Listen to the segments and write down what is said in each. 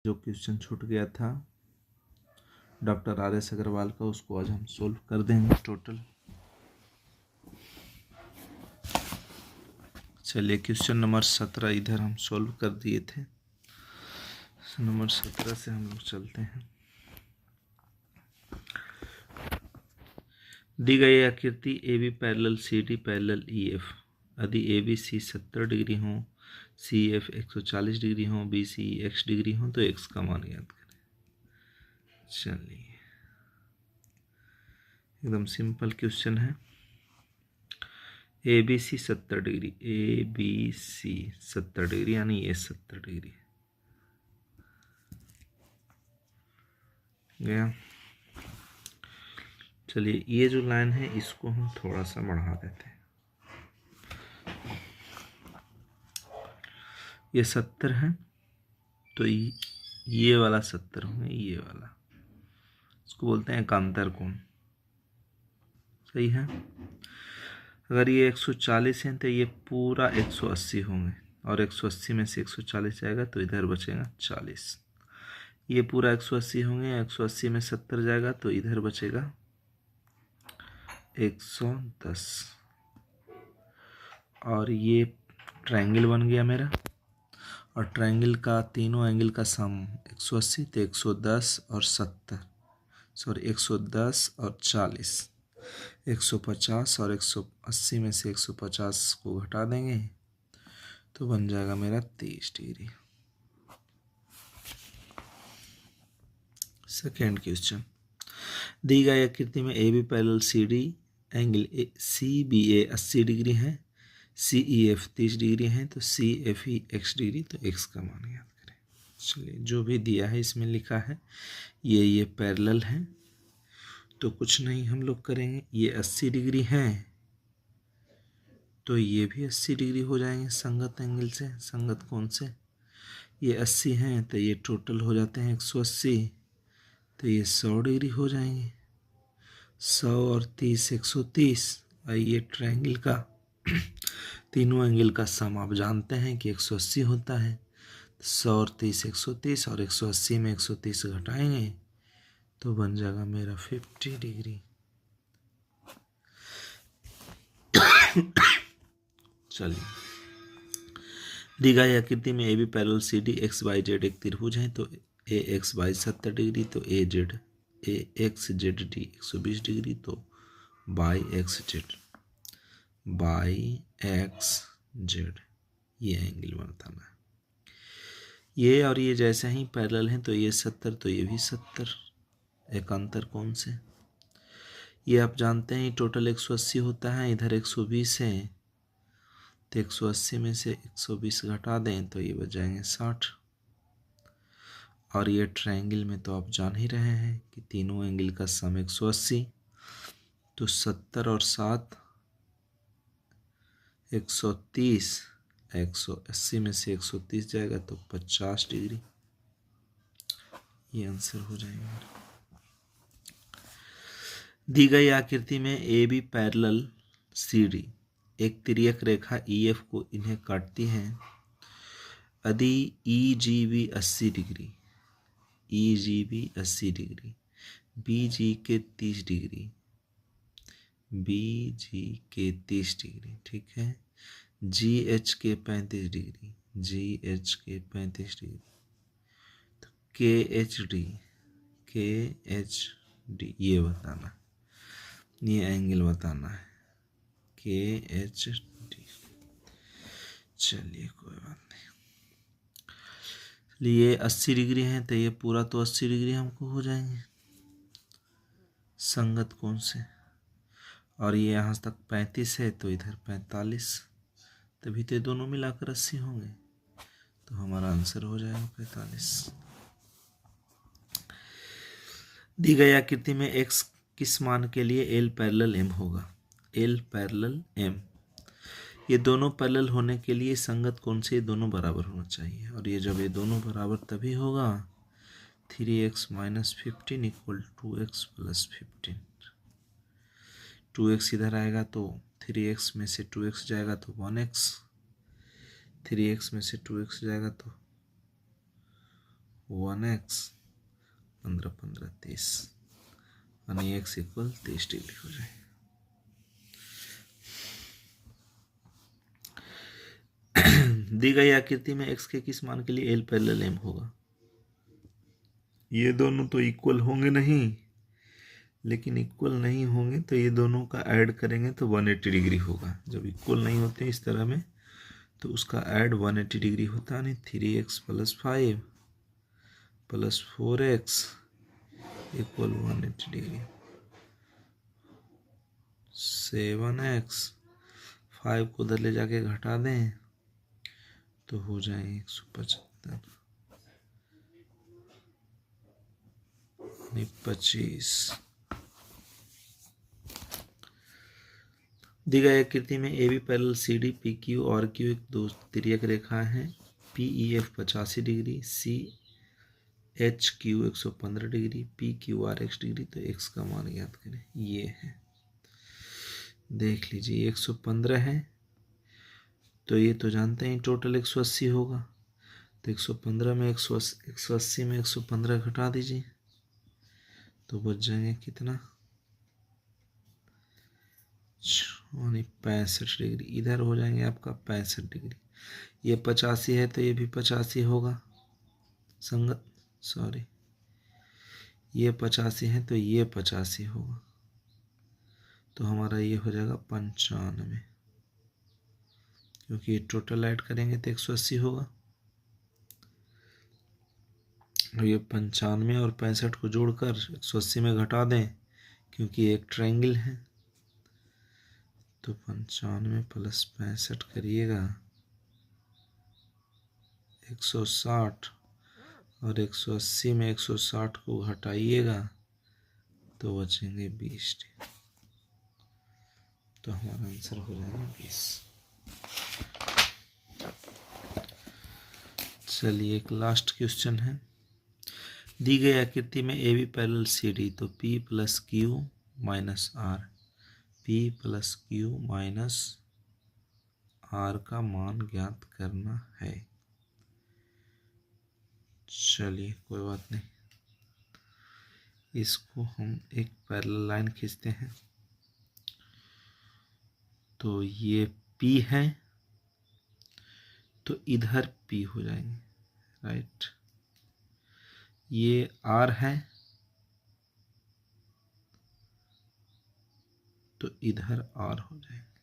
जो क्वेश्चन छूट गया था डॉक्टर RS अग्रवाल का, उसको आज हम सोल्व कर देंगे टोटल। चलिए क्वेश्चन नंबर 17 इधर हम सोल्व कर दिए थे। नंबर 17 से हम लोग चलते हैं। दी गई आकृति AB parallel CD parallel EF यदि ABC 70 डिग्री हो, CF 140 डिग्री हो, BC X डिग्री हो तो X का मान ज्ञात करें। चलिए एकदम सिंपल क्वेश्चन है। ABC 70 डिग्री, ABC 70 डिग्री यानी ये 70 डिग्री गया। चलिए ये जो लाइन है इसको हम थोड़ा सा बढ़ा देते हैं। ये 70 है तो ये वाला 70 होंगे, ये वाला इसको बोलते हैं एकांतर कोण। सही है। अगर ये 140 है तो ये पूरा 180 होंगे और 180 में से 140 जाएगा तो इधर बचेगा 40। ये पूरा 180 होंगे, 180 में 70 जाएगा तो इधर बचेगा 110। और ये ट्रायंगल बन गया मेरा, और ट्रायंगल का तीनों एंगल का सम 180 तो 110 और 70, सॉरी 110 और 40, 150 और 180 में से 150 को घटा देंगे तो बन जाएगा मेरा 30 डिग्री। सेकेंड क्वेश्चन, दी गई आकृति में AB parallel CD angle CBA 80 degree है, CEF 30 डिग्री है तो CFE X डिग्री, तो X का मान याद करें। चलिए जो भी दिया है इसमें लिखा है, ये पैरेलल है तो कुछ नहीं हम लोग करेंगे। ये 80 डिग्री है तो ये भी 80 डिग्री हो जाएंगे संगत एंगल से, संगत कोण से। ये 80 हैं तो ये टोटल हो जाते हैं 180, तो ये 100 डिग्री हो जाएंगे। 100 और 30 130। और ये ट्रायंगल का तीनों एंगल का सम आप जानते हैं कि 180 होता है। 100 और 30 130 और 180 में 130 घटाएंगे तो बन जाएगा मेरा 50 डिग्री। चलिए दी गई आकृति में AB पैरेलल CD XYZ एक त्रिभुज है तो AXY 70 डिग्री तो AXZD 120 डिग्री तो YXZ ये एंगल बनाना है। ये और ये जैसे ही पैरेलल हैं तो ये 70 तो ये भी 70 एकांतर कोण से। ये आप जानते हैं टोटल 180 होता है, इधर 120 है तो 180 में से 120 घटा दें तो ये बच जाएंगे 60। और ये ट्रायंगल में तो आप जान ही रहे हैं कि तीनों एंगल का सम 180, तो 70 और 7 130, 180 में से 130 जाएगा तो 50 डिग्री। ये आंसर हो जाएगा। दी गई आकृति में AB पैरेलल CD एक तिर्यक रेखा EF को इन्हें काटती है। यदि EGB 80 degree, EGB 80 degree, BG के 30 डिग्री, BG के 30 डिग्री, ठीक है, GH के 35 डिग्री, GH के 35 डिग्री, तो KHD ये बताना, ये एंगल बताना है KHD। चलिए कोई बात नहीं। ये 80 डिग्री है तो ये पूरा तो 80 डिग्री हमको हो जाएंगे संगत कोण से। और ये यहाँ तक 35 है तो इधर 45, तभी तो दोनों मिलाकर 80 होंगे, तो हमारा आंसर हो जाएगा 45। दी गई आकृति में x किस मान के लिए L पैरेलल M होगा? L पैरेलल M, ये दोनों पैरेलल होने के लिए संगत कोण से ये दोनों बराबर होना चाहिए। और ये जब ये दोनों बराबर तभी होगा 3x - 15 = 2x + 15। 2x इधर आएगा तो 3x में से 2x जाएगा तो 1x, 3x में से 2x जाएगा तो 1x 15 15 30 यानी x इक्वल 30 डिग्री हो जाए। दी गई आकृति में x के किस मान के लिए L पैरेलल M होगा? ये दोनों तो इक्वल होंगे नहीं, लेकिन इक्वल नहीं होंगे तो ये दोनों का ऐड करेंगे तो 180 डिग्री होगा। जब इक्वल नहीं होते इस तरह में तो उसका ऐड 180 डिग्री होता है। नहीं 3x + 5 + 4x equal 180 degree. 7x 5 को उधर ले जाके घटा दें तो हो जाए 175 यानी 25। दी गई आकृति में A B parallel C D P Q और क्यू एक दो तिर्यक रेखा है। P E F 85 degree, C H Q 115 degree, P Q R x degree. तो x का मान ज्ञात करें। ये है, देख लीजिए 115 है तो ये तो जानते हैं टोटल 180 होगा। तो 115 में 180 में 115 घटा दीजिए तो बच जाएंगे कितना, 65 डिग्री। इधर हो जाएंगे आपका 65 डिग्री। ये 85 है तो ये भी 85 होगा संगत, सॉरी ये 85 है तो ये 85 होगा। तो हमारा ये हो जाएगा 95, क्योंकि ये टोटल ऐड करेंगे तो 180 होगा। और ये 95 और 65 को जोड़कर 180 में घटा दें क्योंकि एक ट्रायंगल है। तो 95 + 65 करिएगा 160 और 180 में 160 को घटाइएगा तो बचेंगे 20 डिग्री। तो हमारा आंसर हो जाएगा 20। चलिए एक लास्ट क्वेश्चन है। दी गई आकृति में A B parallel C D. तो P + Q - R, P + Q - R का मान ज्ञात करना है। चलिए कोई बात नहीं, इसको हम एक पैरेलल लाइन खींचते हैं। तो ये P है तो इधर P हो जाएंगे, राइट। ये R है तो इधर R हो जाएंगे,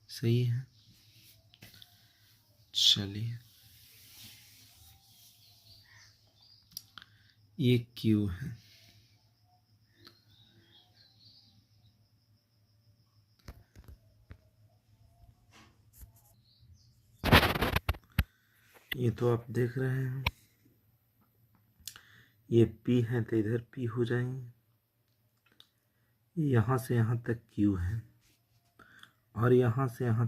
सही है। चलिए ये Q है, ये तो आप देख रहे हैं। ये P है तो इधर P हो जाएंगे। यहाँ से यहाँ तक Q है और यहाँ से यहाँ